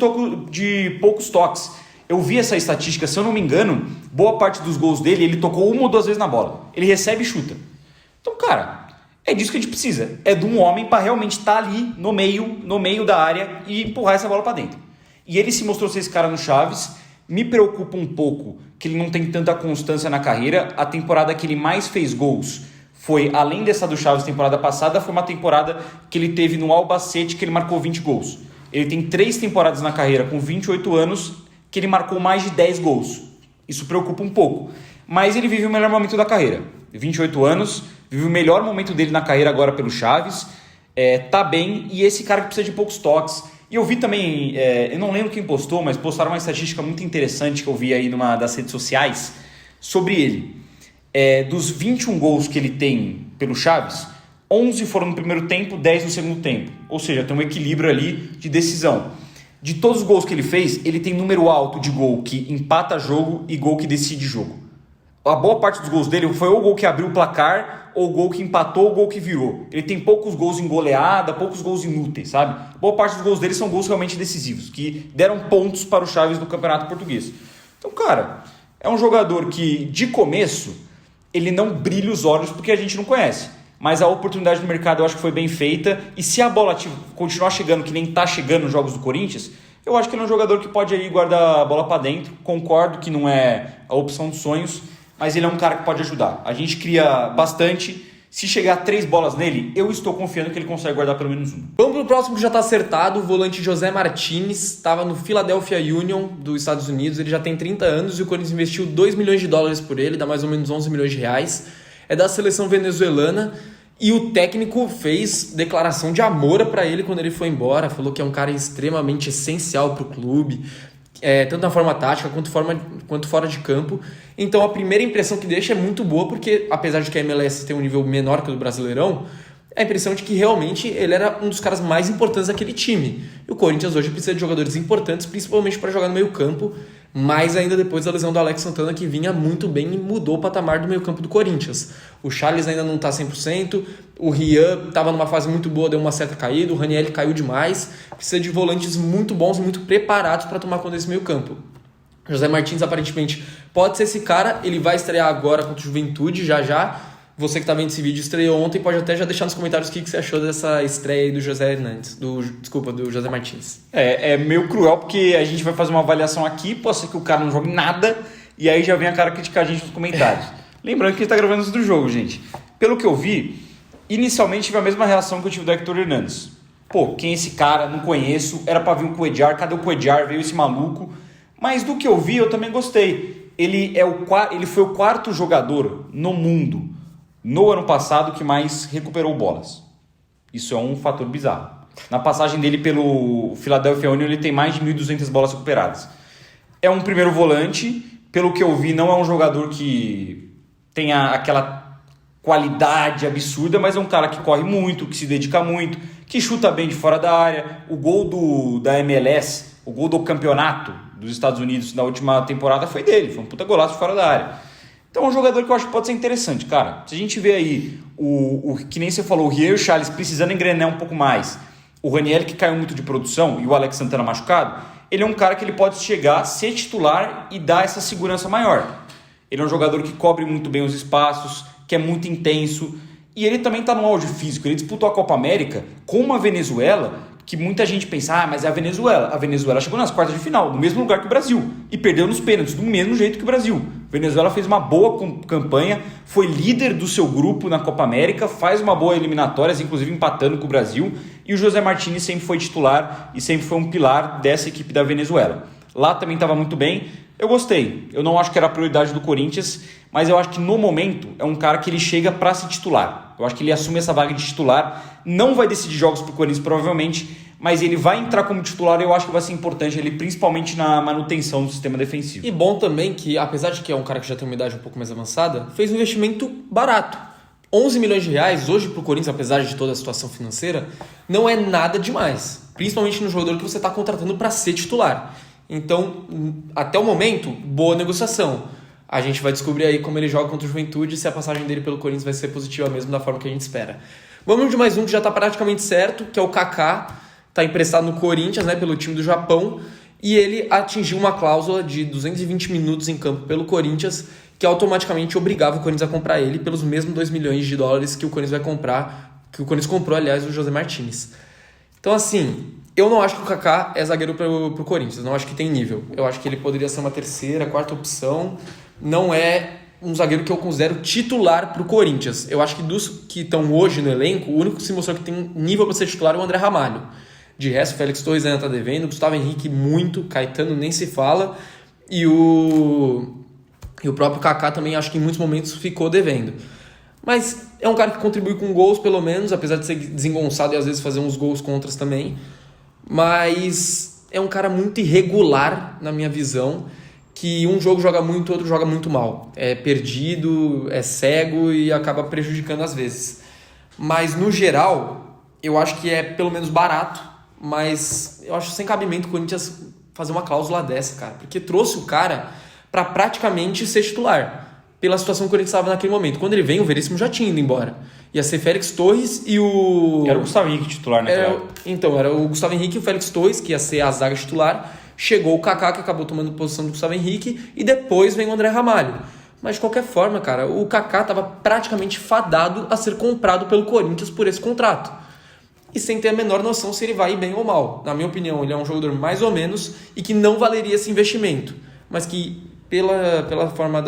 de poucos toques. Eu vi essa estatística, se eu não me engano, boa parte dos gols dele, ele tocou 1 ou 2 vezes na bola. Ele recebe e chuta. Então, cara, é disso que a gente precisa. É de um homem para realmente estar ali no meio da área e empurrar essa bola para dentro. E ele se mostrou ser esse cara no Chaves. Me preocupa um pouco que ele não tem tanta constância na carreira. A temporada que ele mais fez gols foi, além dessa do Chaves temporada passada, foi uma temporada que ele teve no Albacete, que ele marcou 20 gols. Ele tem 3 temporadas na carreira com 28 anos que ele marcou mais de 10 gols. Isso preocupa um pouco. Mas ele vive o melhor momento da carreira. 28 anos, vive o melhor momento dele na carreira agora pelo Chaves. Tá bem, e esse cara que precisa de poucos toques. E eu vi também, eu não lembro quem postou, mas postaram uma estatística muito interessante que eu vi aí numa das redes sociais sobre ele. Dos 21 gols que ele tem pelo Chaves, 11 foram no primeiro tempo, 10 no segundo tempo. Ou seja, tem um equilíbrio ali de decisão. De todos os gols que ele fez, ele tem número alto de gol que empata jogo e gol que decide jogo. A boa parte dos gols dele foi ou o gol que abriu o placar, ou o gol que empatou, ou o gol que virou. Ele tem poucos gols em goleada, poucos gols inúteis, sabe? Boa parte dos gols dele são gols realmente decisivos, que deram pontos para o Chaves no Campeonato Português. Então, cara, é um jogador que, de começo, ele não brilha os olhos porque a gente não conhece. Mas a oportunidade no mercado eu acho que foi bem feita. E se a bola continuar chegando, que nem está chegando nos jogos do Corinthians, eu acho que ele é um jogador que pode aí guardar a bola para dentro. Concordo que não é a opção dos sonhos, mas ele é um cara que pode ajudar. A gente cria bastante. Se chegar 3 bolas nele, eu estou confiando que ele consegue guardar pelo menos uma. Vamos pro próximo que já está acertado, o volante José Martins, estava no Philadelphia Union dos Estados Unidos, ele já tem 30 anos e o Corinthians investiu 2 milhões de dólares por ele, dá mais ou menos 11 milhões de reais. É da seleção venezuelana e o técnico fez declaração de amor para ele quando ele foi embora, falou que é um cara extremamente essencial para o clube, tanto na forma tática quanto fora de campo. Então a primeira impressão que deixa é muito boa, porque apesar de que a MLS tem um nível menor que o do Brasileirão, a impressão de que realmente ele era um dos caras mais importantes daquele time. E o Corinthians hoje precisa de jogadores importantes, principalmente para jogar no meio campo, mais ainda depois da lesão do Alex Santana, que vinha muito bem e mudou o patamar do meio campo do Corinthians. O Charles ainda não está 100%, o Rian estava numa fase muito boa, deu uma certa caída, o Raniel caiu demais, precisa de volantes muito bons e muito preparados para tomar conta desse meio campo. José Martins aparentemente pode ser esse cara, ele vai estrear agora contra o Juventude já. Você que está vendo esse vídeo estreou ontem, pode até já deixar nos comentários o que você achou dessa estreia aí do José do José Martins. É meio cruel, porque a gente vai fazer uma avaliação aqui, pode ser que o cara não jogue nada, e aí já vem a cara criticar a gente nos comentários. Lembrando que a gente está gravando antes do jogo, gente. Pelo que eu vi, inicialmente tive a mesma reação que eu tive do Hector Hernandes. Pô, quem é esse cara? Não conheço, era para vir o Cuéllar, cadê o Cuéllar? Veio esse maluco. Mas do que eu vi, eu também gostei. Ele foi o quarto jogador no mundo, no ano passado, que mais recuperou bolas. Isso é um fator bizarro. Na passagem dele pelo Philadelphia Union, ele tem mais de 1.200 bolas recuperadas. É um primeiro volante, pelo que eu vi, não é um jogador que tenha aquela qualidade absurda, mas é um cara que corre muito, que se dedica muito, que chuta bem de fora da área. O gol da MLS, o gol do campeonato dos Estados Unidos na última temporada foi dele, foi um puta golaço de fora da área. Então é um jogador que eu acho que pode ser interessante, cara. Se a gente vê aí, que nem você falou, o Rian e o Charles precisando engrenar um pouco mais, o Raniel que caiu muito de produção e o Alex Santana machucado, ele é um cara que ele pode chegar, ser titular e dar essa segurança maior. Ele é um jogador que cobre muito bem os espaços, que é muito intenso, e ele também está no auge físico. Ele disputou a Copa América com uma Venezuela que muita gente pensa, mas é a Venezuela. A Venezuela chegou nas quartas de final, no mesmo lugar que o Brasil, e perdeu nos pênaltis, do mesmo jeito que o Brasil. A Venezuela fez uma boa campanha, foi líder do seu grupo na Copa América, faz uma boa eliminatória, inclusive empatando com o Brasil, e o José Martins sempre foi titular e sempre foi um pilar dessa equipe da Venezuela. Lá também estava muito bem, eu gostei. Eu não acho que era a prioridade do Corinthians, mas eu acho que no momento é um cara que ele chega para se titular. Eu acho que ele assume essa vaga de titular, não vai decidir jogos para o Corinthians provavelmente, mas ele vai entrar como titular e eu acho que vai ser importante ele, principalmente na manutenção do sistema defensivo. E bom também que, apesar de que é um cara que já tem uma idade um pouco mais avançada, fez um investimento barato. 11 milhões de reais hoje para o Corinthians, apesar de toda a situação financeira, não é nada demais. Principalmente no jogador que você está contratando para ser titular. Então, até o momento, boa negociação. A gente vai descobrir aí como ele joga contra o Juventude e se a passagem dele pelo Corinthians vai ser positiva mesmo da forma que a gente espera. Vamos de mais um que já está praticamente certo, que é o Kaká. Está emprestado no Corinthians, né, pelo time do Japão, e ele atingiu uma cláusula de 220 minutos em campo pelo Corinthians, que automaticamente obrigava o Corinthians a comprar ele pelos mesmos 2 milhões de dólares que o Corinthians vai comprar, que o Corinthians comprou, aliás, o José Martins. Então, assim, eu não acho que o Kaká é zagueiro pro Corinthians, não acho que tem nível. Eu acho que ele poderia ser uma terceira, quarta opção. Não é um zagueiro que eu considero titular pro Corinthians. Eu acho que dos que estão hoje no elenco, o único que se mostrou que tem nível para ser titular é o André Ramalho. De resto, o Félix Torres ainda está devendo, o Gustavo Henrique muito, Caetano nem se fala, e o próprio Kaká também acho que em muitos momentos ficou devendo. Mas é um cara que contribui com gols pelo menos, apesar de ser desengonçado e às vezes fazer uns gols contras também. Mas é um cara muito irregular na minha visão, que um jogo joga muito, outro joga muito mal. É perdido, é cego e acaba prejudicando às vezes. Mas no geral, eu acho que é pelo menos barato, mas eu acho sem cabimento o Corinthians fazer uma cláusula dessa, cara. Porque trouxe o cara para praticamente ser titular, pela situação que o Corinthians estava naquele momento. Quando ele vem, o Veríssimo já tinha ido embora. Ia ser Félix Torres e o... Era o Gustavo Henrique titular, né? Então, era o Gustavo Henrique e o Félix Torres, que ia ser a zaga titular. Chegou o Kaká, que acabou tomando posição do Gustavo Henrique, e depois vem o André Ramalho. Mas de qualquer forma, cara, o Kaká estava praticamente fadado a ser comprado pelo Corinthians por esse contrato. E sem ter a menor noção se ele vai ir bem ou mal. Na minha opinião, ele é um jogador mais ou menos e que não valeria esse investimento. Mas que, pela forma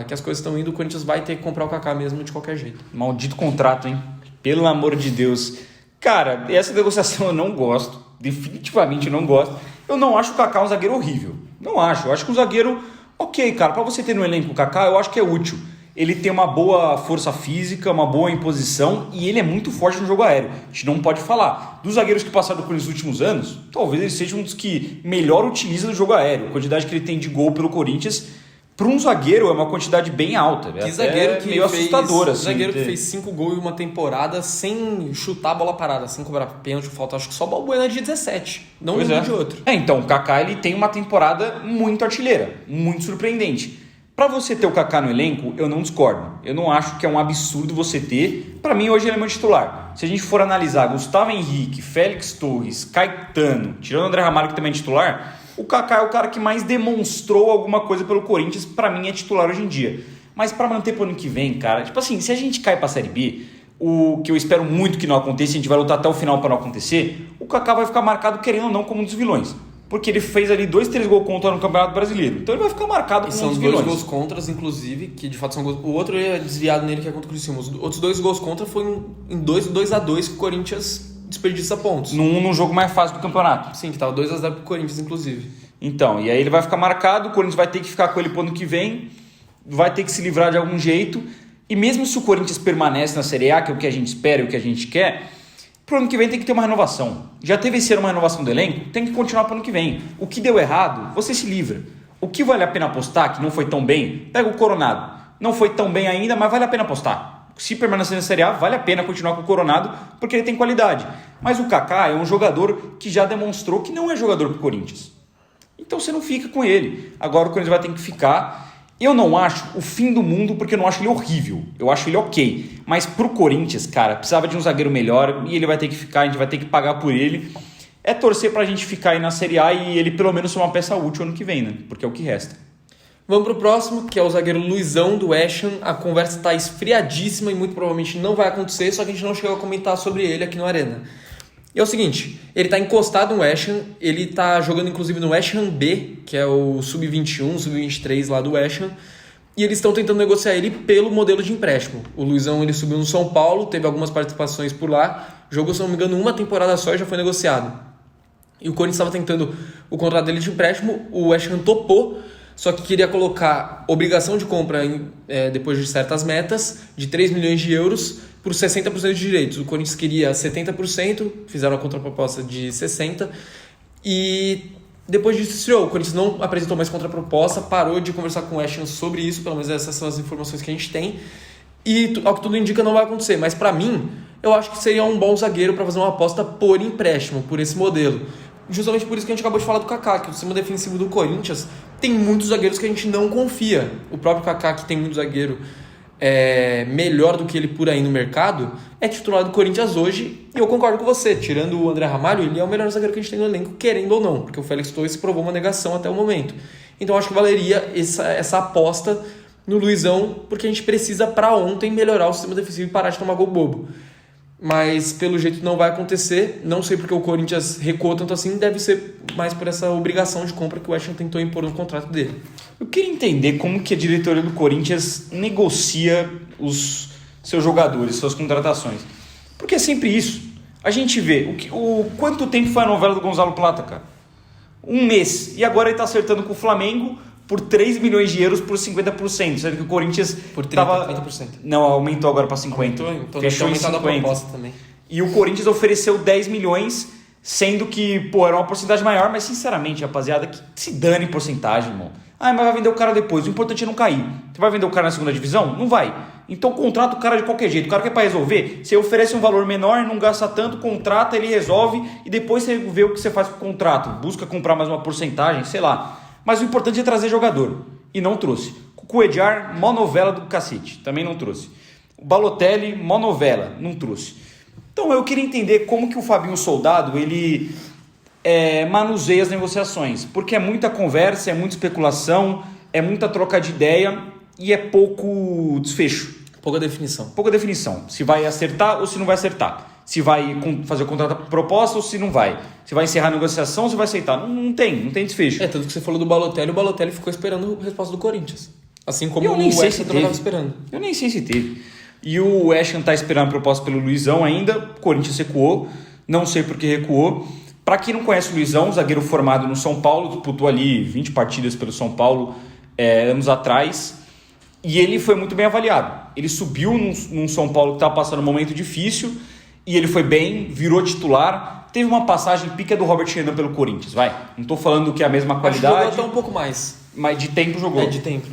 que as coisas estão indo, o Corinthians vai ter que comprar o Kaká mesmo de qualquer jeito. Maldito contrato, hein? Pelo amor de Deus. Cara, essa negociação eu não gosto. Definitivamente não gosto. Eu não acho o Kaká um zagueiro horrível. Não acho. Eu acho que um zagueiro... Ok, cara, pra você ter no elenco o Kaká, eu acho que é útil. Ele tem uma boa força física, uma boa imposição e ele é muito forte no jogo aéreo. A gente não pode falar. Dos zagueiros que passaram por nos últimos anos, talvez ele seja um dos que melhor utiliza no jogo aéreo. A quantidade que ele tem de gol pelo Corinthians, para um zagueiro, é uma quantidade bem alta. Que zagueiro que meio assustador, assim. Zagueiro que fez 5 gols em uma temporada sem chutar a bola parada, sem cobrar pênalti, falta. Acho que só o Balbuena de 17, não nenhum de outro. Então, o Kaká ele tem uma temporada muito artilheira, muito surpreendente. Para você ter o Kaká no elenco, eu não discordo. Eu não acho que é um absurdo você ter. Para mim, hoje ele é meu titular. Se a gente for analisar Gustavo Henrique, Félix Torres, Caetano, tirando o André Ramalho, que também é titular, o Kaká é o cara que mais demonstrou alguma coisa pelo Corinthians. Para mim, é titular hoje em dia. Mas para manter pro ano que vem, cara, tipo assim, se a gente cai pra Série B, o que eu espero muito que não aconteça, a gente vai lutar até o final para não acontecer, o Kaká vai ficar marcado, querendo ou não, como um dos vilões. Porque ele fez ali 2-3 gols contra no Campeonato Brasileiro. Então ele vai ficar marcado como um dos vilões. São 2 gols contras, inclusive, que de fato são gols. O outro é desviado nele, que é contra o Criciúma. Os outros 2 gols contra foi em 2-2 que o Corinthians desperdiça pontos. Num jogo mais fácil do campeonato. Sim, que tava 2-0 pro Corinthians, inclusive. Então, e aí ele vai ficar marcado, o Corinthians vai ter que ficar com ele pro ano que vem, vai ter que se livrar de algum jeito. E mesmo se o Corinthians permanece na Série A, que é o que a gente espera e o que a gente quer, pro ano que vem tem que ter uma renovação. Já teve esse ano uma renovação do elenco, tem que continuar pro ano que vem. O que deu errado, você se livra. O que vale a pena apostar, que não foi tão bem, pega o Coronado. Não foi tão bem ainda, mas vale a pena apostar. Se permanecer na Série A, vale a pena continuar com o Coronado, porque ele tem qualidade. Mas o Kaká é um jogador que já demonstrou que não é jogador pro Corinthians. Então você não fica com ele. Agora o Corinthians vai ter que ficar. Eu não acho o fim do mundo, porque eu não acho ele horrível. Eu acho ele ok. Mas pro Corinthians, cara, precisava de um zagueiro melhor e ele vai ter que ficar, a gente vai ter que pagar por ele. É torcer pra gente ficar aí na Série A e ele pelo menos ser uma peça útil ano que vem, né? Porque é o que resta. Vamos pro próximo, que é o zagueiro Luizão do West Ham. A conversa tá esfriadíssima e muito provavelmente não vai acontecer, só que a gente não chegou a comentar sobre ele aqui no Arena. E é o seguinte, ele tá encostado no West Ham, ele tá jogando inclusive no West Ham B, que é o Sub-21, Sub-23 lá do West Ham, e eles estão tentando negociar ele pelo modelo de empréstimo. O Luizão ele subiu no São Paulo, teve algumas participações por lá, jogou, se não me engano, uma temporada só e já foi negociado. E o Corinthians estava tentando o contrato dele de empréstimo, o West Ham topou, só que queria colocar obrigação de compra depois de certas metas, de 3 milhões de euros, por 60% de direitos. O Corinthians queria 70%, fizeram a contraproposta de 60%, e depois disso esfriou. O Corinthians não apresentou mais contraproposta, parou de conversar com o West Ham sobre isso, pelo menos essas são as informações que a gente tem, e ao que tudo indica não vai acontecer. Mas para mim, eu acho que seria um bom zagueiro para fazer uma aposta por empréstimo, por esse modelo. Justamente por isso que a gente acabou de falar do Kaká, que o sistema defensivo do Corinthians tem muitos zagueiros que a gente não confia. O próprio Kaká, que tem muito zagueiro melhor do que ele por aí no mercado, é titular do Corinthians hoje, e eu concordo com você, tirando o André Ramalho, ele é o melhor zagueiro que a gente tem no elenco, querendo ou não, porque o Félix Torres provou uma negação até o momento. Então acho que valeria essa aposta no Luizão, porque a gente precisa para ontem melhorar o sistema defensivo e parar de tomar gol bobo. Mas pelo jeito não vai acontecer, não sei porque o Corinthians recuou tanto assim, deve ser mais por essa obrigação de compra que o West Ham tentou impor no contrato dele. Eu queria entender como que a diretoria do Corinthians negocia os seus jogadores, suas contratações. Porque é sempre isso. A gente vê quanto tempo foi a novela do Gonzalo Plata, cara? 1 mês. E agora ele está acertando com o Flamengo por 3 milhões de euros por 50%, sendo que o Corinthians por 50%. Não, aumentou agora para 50%. Então fechou em 50%. A proposta também. E o Corinthians ofereceu 10 milhões, sendo que, era uma porcentagem maior, mas sinceramente, rapaziada, que se dane porcentagem, irmão. Mas vai vender o cara depois, o importante é não cair. Você vai vender o cara na segunda divisão? Não vai. Então contrata o cara de qualquer jeito. O cara quer para resolver, você oferece um valor menor, não gasta tanto, contrata, ele resolve e depois você vê o que você faz com o contrato. Busca comprar mais uma porcentagem, sei lá. Mas o importante é trazer jogador. E não trouxe. Cucuediar, mó novela do cacete. Também não trouxe. O Balotelli, mó novela. Não trouxe. Então eu queria entender como que o Fabinho Soldado, ele manuseia as negociações. Porque é muita conversa, é muita especulação, é muita troca de ideia e é pouco desfecho. Pouca definição. Pouca definição. Se vai acertar ou se não vai acertar. se vai fazer o contrato proposta ou se não vai. Se vai encerrar a negociação ou se vai aceitar. Não tem desfecho. Tanto que você falou do Balotelli, o Balotelli ficou esperando a resposta do Corinthians. Assim como o West Ham Ham estava esperando. Eu nem sei se teve. E o West Ham tá esperando a proposta pelo Luizão ainda. O Corinthians recuou. Não sei por que recuou. Para quem não conhece o Luizão, zagueiro formado no São Paulo, disputou ali 20 partidas pelo São Paulo anos atrás. E ele foi muito bem avaliado. Ele subiu num São Paulo que estava passando um momento difícil. E ele foi bem, virou titular. Teve uma passagem pica do Robert Renan pelo Corinthians, vai. Não estou falando que é a mesma qualidade. Jogou até um pouco mais. Mas de tempo jogou. De tempo.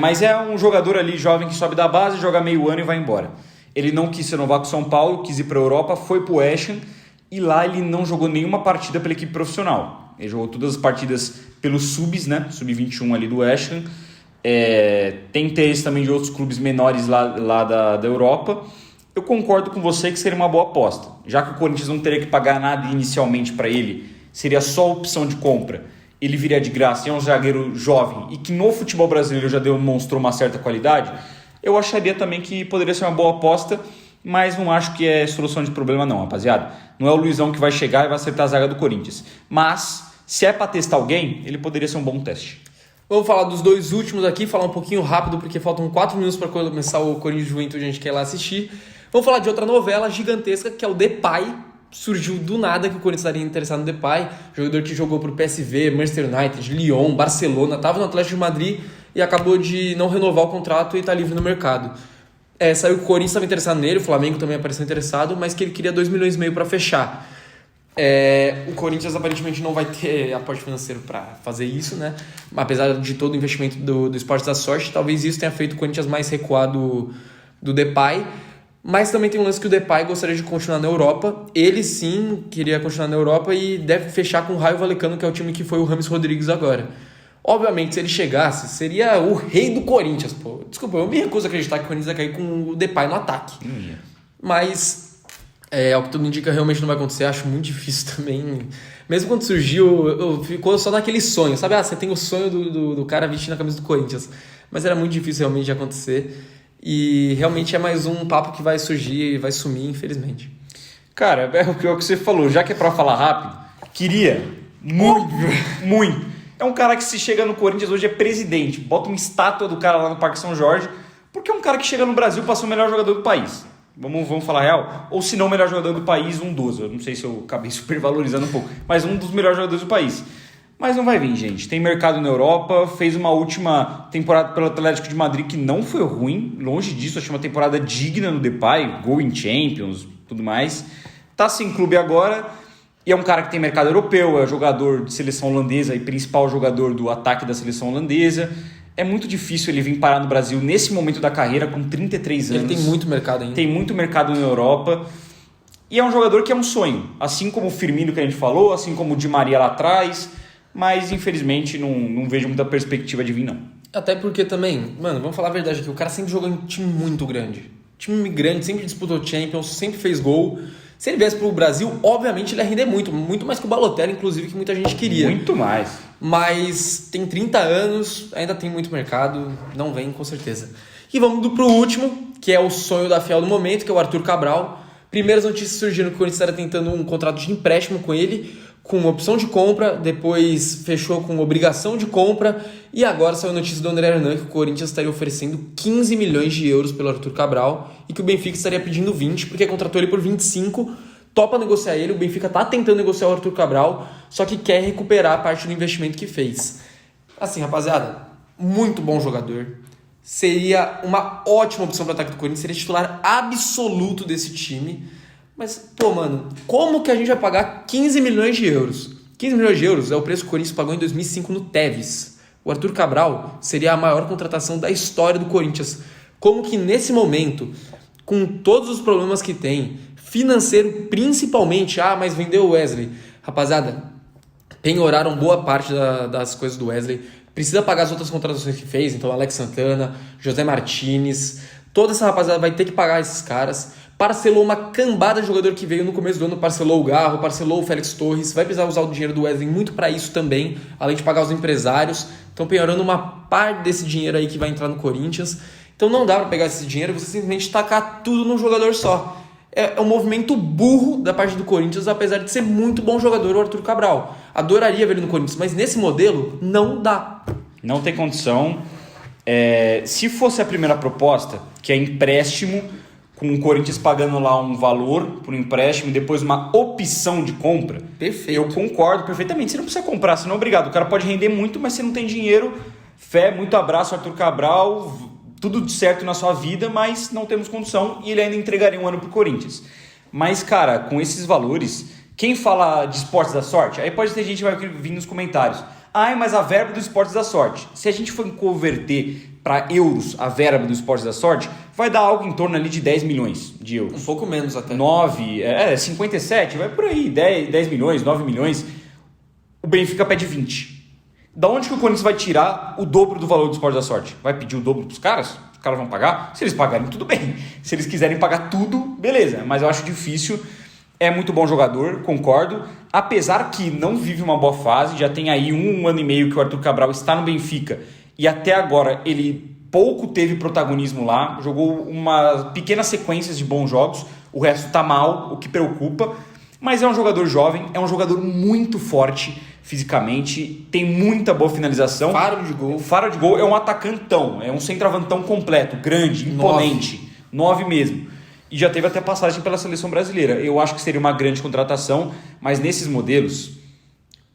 Mas é um jogador ali jovem que sobe da base, joga meio ano e vai embora. Ele não quis renovar com o São Paulo, quis ir para a Europa, foi para o West Ham. E lá ele não jogou nenhuma partida pela equipe profissional. Ele jogou todas as partidas pelos subs, né? Sub-21 ali do West Ham. Tem interesse também de outros clubes menores lá da Europa. Eu concordo com você que seria uma boa aposta. Já que o Corinthians não teria que pagar nada inicialmente para ele, seria só opção de compra. Ele viria de graça e é um zagueiro jovem e que no futebol brasileiro já demonstrou uma certa qualidade, eu acharia também que poderia ser uma boa aposta, mas não acho que é solução de problema não, rapaziada. Não é o Luizão que vai chegar e vai acertar a zaga do Corinthians. Mas, se é para testar alguém, ele poderia ser um bom teste. Vamos falar dos dois últimos aqui, falar um pouquinho rápido, porque faltam 4 minutos para começar o Corinthians Juventude, a gente quer ir lá assistir. Vamos falar de outra novela gigantesca, que é o Depay. Surgiu do nada que o Corinthians estaria interessado no Depay, jogador que jogou pro PSV, Manchester United, Lyon, Barcelona, estava no Atlético de Madrid e acabou de não renovar o contrato e está livre no mercado. Saiu que o Corinthians estava interessado nele, o Flamengo também apareceu interessado, mas que ele queria 2,5 milhões para fechar. O Corinthians aparentemente não vai ter aporte financeiro para fazer isso, né? Apesar de todo o investimento do Esporte da Sorte, talvez isso tenha feito o Corinthians mais recuado do Depay. Mas também tem um lance que o Depay gostaria de continuar na Europa. Ele sim queria continuar na Europa e deve fechar com o Raio Vallecano, que é o time que foi o Rames Rodrigues agora. Obviamente, se ele chegasse, seria o rei do Corinthians, pô. Desculpa, eu me recuso a acreditar que o Corinthians vai cair com o Depay no ataque. Mas, ao que tudo indica, realmente não vai acontecer. Acho muito difícil também. Mesmo quando surgiu, ficou só naquele sonho. Sabe, você tem o sonho do cara vestindo a camisa do Corinthians. Mas era muito difícil realmente de acontecer. E realmente é mais um papo que vai surgir e vai sumir, infelizmente. Cara, é o que você falou. Já que é pra falar rápido, queria muito. É um cara que se chega no Corinthians hoje é presidente. Bota uma estátua do cara lá no Parque São Jorge, porque é um cara que chega no Brasil para ser o melhor jogador do país. Vamos falar real? Ou se não o melhor jogador do país, um dos. Eu não sei se eu acabei supervalorizando um pouco, mas um dos melhores jogadores do país. Mas não vai vir, gente. Tem mercado na Europa, fez uma última temporada pelo Atlético de Madrid que não foi ruim, longe disso, achei uma temporada digna no Depay, gol em Champions, tudo mais. Tá sem clube agora e é um cara que tem mercado europeu, é jogador de seleção holandesa e principal jogador do ataque da seleção holandesa. É muito difícil ele vir parar no Brasil nesse momento da carreira com 33 anos. Ele tem muito mercado ainda. Tem muito mercado na Europa. E é um jogador que é um sonho, assim como o Firmino que a gente falou, assim como o Di Maria lá atrás. Mas, infelizmente, não vejo muita perspectiva de vir, não. Até porque também, mano, vamos falar a verdade aqui, o cara sempre jogou em time muito grande. Time grande, sempre disputou Champions, sempre fez gol. Se ele viesse pro Brasil, obviamente ele ia render muito mais que o Balotelli, inclusive, que muita gente queria. Muito mais. Mas tem 30 anos, ainda tem muito mercado, não vem com certeza. E vamos pro último, que é o sonho da Fiel do momento, que é o Arthur Cabral. Primeiras notícias surgiram que o Corinthians estava tentando um contrato de empréstimo com ele, com opção de compra, depois fechou com obrigação de compra e agora saiu a notícia do André Hernan que o Corinthians estaria oferecendo 15 milhões de euros pelo Arthur Cabral e que o Benfica estaria pedindo 20 porque contratou ele por 25, topa negociar ele, o Benfica está tentando negociar o Arthur Cabral, só que quer recuperar a parte do investimento que fez. Assim, rapaziada, muito bom jogador, seria uma ótima opção para o ataque do Corinthians, seria titular absoluto desse time. Mas, pô, mano, como que a gente vai pagar 15 milhões de euros? 15 milhões de euros é o preço que o Corinthians pagou em 2005 no Tevez. O Arthur Cabral seria a maior contratação da história do Corinthians. Como que nesse momento, com todos os problemas que tem, financeiro principalmente, mas vendeu o Wesley. Rapaziada, penhoraram boa parte das coisas do Wesley. Precisa pagar as outras contratações que fez, então Alex Santana, José Martinez, toda essa rapaziada vai ter que pagar esses caras. Parcelou uma cambada de jogador que veio no começo do ano, parcelou o Garro, parcelou o Félix Torres, vai precisar usar o dinheiro do Wesley muito para isso também, além de pagar os empresários. Estão penhorando uma parte desse dinheiro aí que vai entrar no Corinthians. Então não dá para pegar esse dinheiro e você simplesmente tacar tudo num jogador só. É um movimento burro da parte do Corinthians, apesar de ser muito bom jogador o Arthur Cabral. Adoraria ver ele no Corinthians, mas nesse modelo não dá. Não tem condição. Se fosse a primeira proposta, que é empréstimo, com o Corinthians pagando lá um valor por empréstimo e depois uma opção de compra, Perfeito. Eu concordo perfeitamente. Você não precisa comprar, senão obrigado. O cara pode render muito, mas você não tem dinheiro. Fé, muito abraço, Arthur Cabral. Tudo certo na sua vida, mas não temos condição e ele ainda entregaria um ano pro Corinthians. Mas, cara, com esses valores, quem fala de esportes da sorte, aí pode ter gente que vai vir nos comentários. Mas a verba do esportes da sorte. Se a gente for converter para euros a verba do esportes da sorte, vai dar algo em torno ali de 10 milhões de euros. Um pouco menos até. 57, vai por aí, 10 milhões, 9 milhões. O Benfica pede 20. Da onde que o Corinthians vai tirar o dobro do valor do esporte da sorte? Vai pedir o dobro pros caras? Os caras vão pagar? Se eles pagarem, tudo bem. Se eles quiserem pagar tudo, beleza. Mas eu acho difícil. É muito bom jogador, concordo. Apesar que não vive uma boa fase, já tem aí um ano e meio que o Arthur Cabral está no Benfica e até agora ele pouco teve protagonismo lá, jogou uma pequenas sequências de bons jogos, o resto tá mal, o que preocupa. Mas é um jogador jovem, é um jogador muito forte fisicamente, tem muita boa finalização. Faro de gol. Faro de gol, é um atacantão, é um centroavantão completo, grande, imponente. 9 mesmo. E já teve até passagem pela seleção brasileira. Eu acho que seria uma grande contratação, mas nesses modelos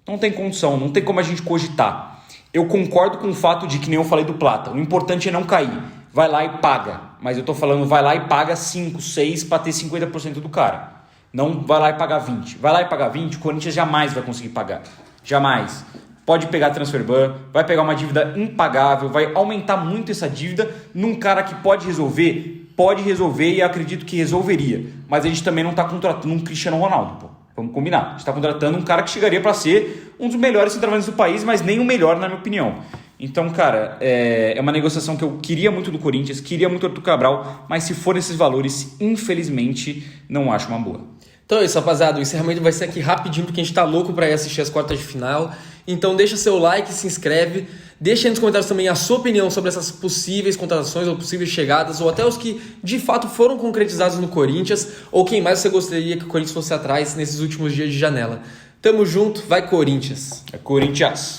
não tem condição, não tem como a gente cogitar. Eu concordo com o fato de que nem eu falei do Plata, o importante é não cair. Vai lá e paga, mas eu tô falando vai lá e paga 5, 6 para ter 50% do cara. Não vai lá e pagar 20. Vai lá e pagar 20, o Corinthians jamais vai conseguir pagar. Jamais. Pode pegar transferban, vai pegar uma dívida impagável, vai aumentar muito essa dívida num cara que pode resolver e acredito que resolveria. Mas a gente também não está contratando um Cristiano Ronaldo, pô. Vamos combinar. A gente está contratando um cara que chegaria para ser um dos melhores centroavantes do país, mas nem o melhor, na minha opinião. Então, cara, é uma negociação que eu queria muito do Corinthians, queria muito do Arthur Cabral, mas se for esses valores, infelizmente, não acho uma boa. Então é isso, rapaziada. O encerramento vai ser aqui rapidinho, porque a gente tá louco pra ir assistir as quartas de final. Então deixa seu like, se inscreve. Deixa aí nos comentários também a sua opinião sobre essas possíveis contratações ou possíveis chegadas, ou até os que de fato foram concretizados no Corinthians, ou quem mais você gostaria que o Corinthians fosse atrás nesses últimos dias de janela. Tamo junto, vai Corinthians! É Corinthians!